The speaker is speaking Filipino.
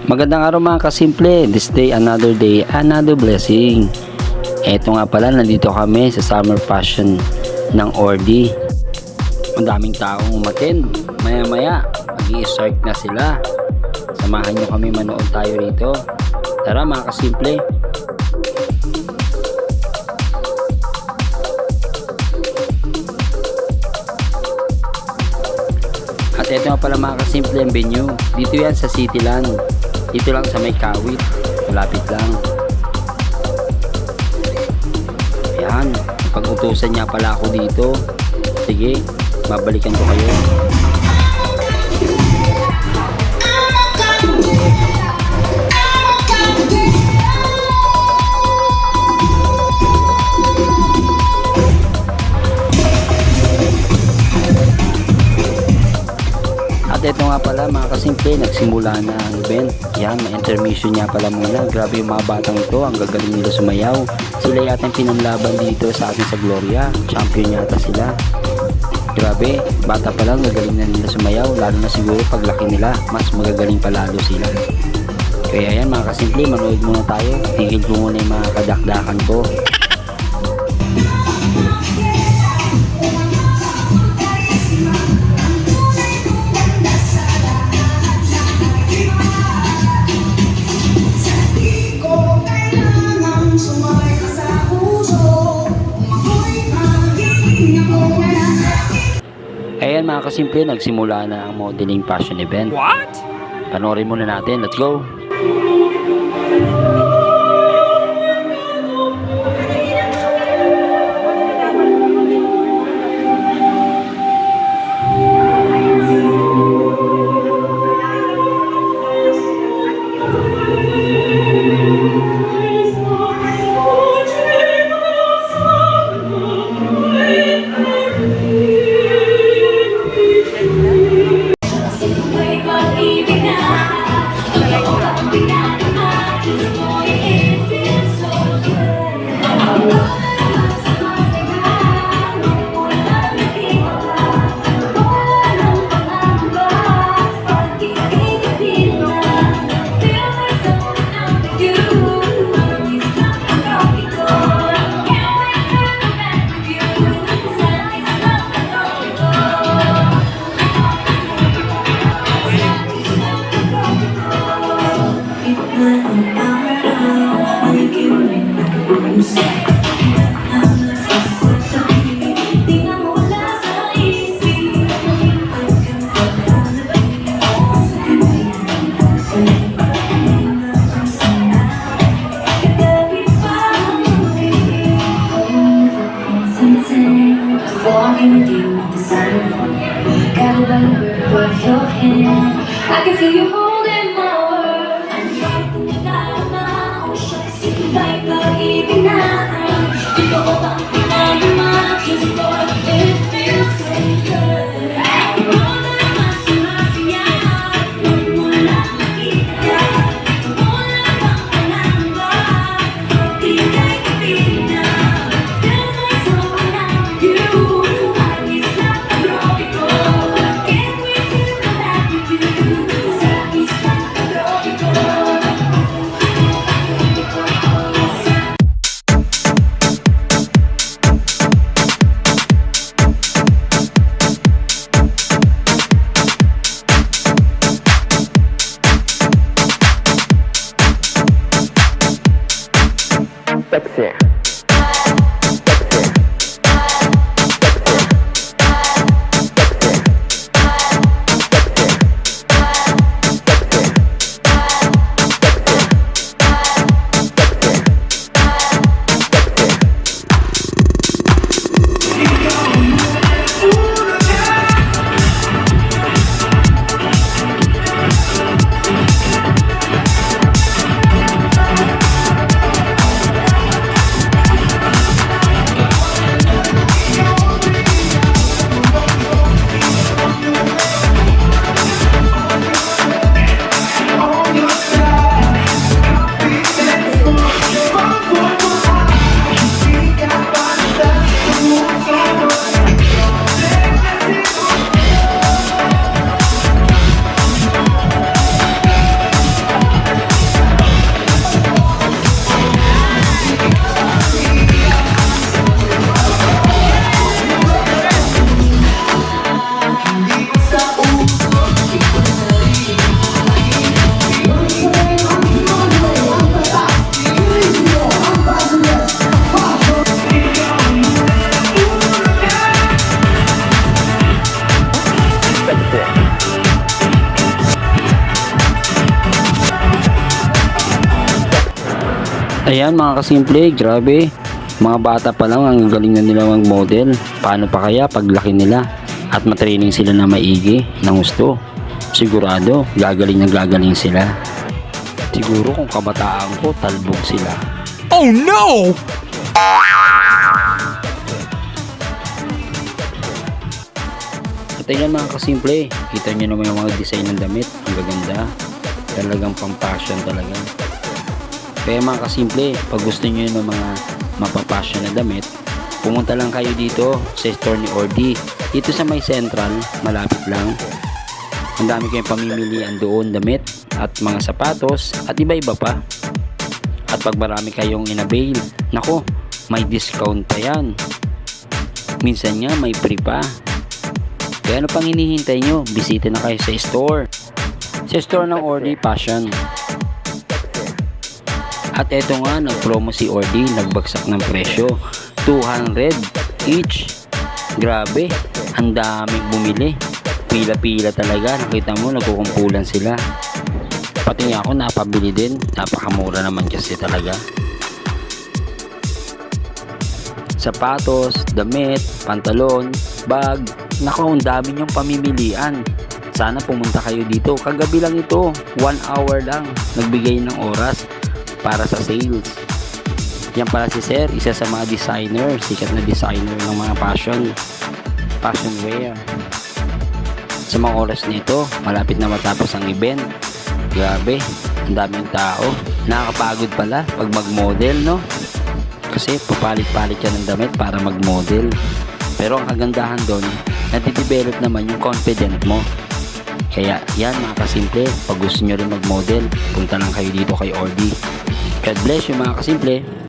Magandang araw mga kasimple. This day, another day, another blessing. Eto nga pala, nandito kami sa summer fashion ng Ordi. Ang daming taong umattend. Maya maya mag-i-start na sila. Samahan nyo kami, manood tayo rito. Tara mga kasimple. At ito nga pala mga kasimple ang venue. Dito yan sa Cityland. Dito lang sa may Kawit. Malapit lang. Ayan. Pag-utusan niya pala ako dito. Sige, babalikan ko kayo. At ito nga pala mga kasimple, nagsimula na ang event. Yan, may intermission niya pala muna. Grabe yung mga batang ito, ang gagaling nila sumayaw. Sila yata yung pinanlaban dito sa atin sa Gloria. Champion yata sila. Grabe, bata pa lang, gagaling na nila sumayaw. Lalo na siguro paglaki nila, mas magagaling palalo sila. Kaya yan mga kasimple, manood muna tayo. Tingin ko muna yung mga kadakdakan ko. Ayan mga kasimple, nagsimula na ang modeling fashion event. What? Panoorin muna natin. Let's go! I can feel you holding my world. Kahit tumatama o siya sinibay pag-ibig natin. Ito ko ba ang pinagama? Just for it feels so good. I know that mas sumasaya nung wala nakita. Wala bang panamba? Di kay kapiling na. Feels like someone I'm with you. I miss like a tropico. Can't wait to come back with you. Sexy. Ayan mga kasimple, grabe. Mga bata pa lang ang galing na nila mag-model. Paano pa kaya paglaki nila at matraining sila na maigi ng gusto? Sigurado, gagaling na gagaling sila. Siguro kung kabataan ko, talbog sila. Oh no! At ayan mga kasimple, kita nyo naman yung mga design ng damit. Ang gaganda. Talagang pang-fashion talaga. Kaya mga kasimple, pag gusto nyo ng mga mapapasyon na damit, pumunta lang kayo dito sa store ni Ordi. Dito sa may central, malapit lang. Ang dami kayong pamimilian doon, damit at mga sapatos at iba-iba pa. At pag marami kayong inavail, nako, may discount pa yan. Minsan nga may free pa. Kaya ano pang hinihintay nyo? Bisita na kayo sa store. Sa store ng Ordi Fashion. At eto nga, nag-promo si Ordi, nagbagsak ng presyo. 200 each. Grabe, ang daming bumili. Pila-pila talaga, nakita mo, nagkukumpulan sila. Pati nga ako napabili din, napakamura naman kasi talaga. Sapatos, damit, pantalon, bag, nako, ang dami niyong pamimilian. Sana pumunta kayo dito. Kagabi lang ito, 1 hour lang, nagbigay ng oras para sa sales. Yan pala si Sir, isa sa mga designer, sikat na designer ng mga fashion wear. Sa mga oras nito, malapit na matapos ang event. Grabe, ang daming tao. Nakakapagod pala pag mag-model, no? Kasi papalit-palit ka ng damit para mag-model. Pero ang kagandahan doon, natidevelop naman yung confident mo. Kaya yan mga kasimple, pag gusto nyo rin mag-model, punta lang kayo dito kay Ordi. God bless you mga kasimple.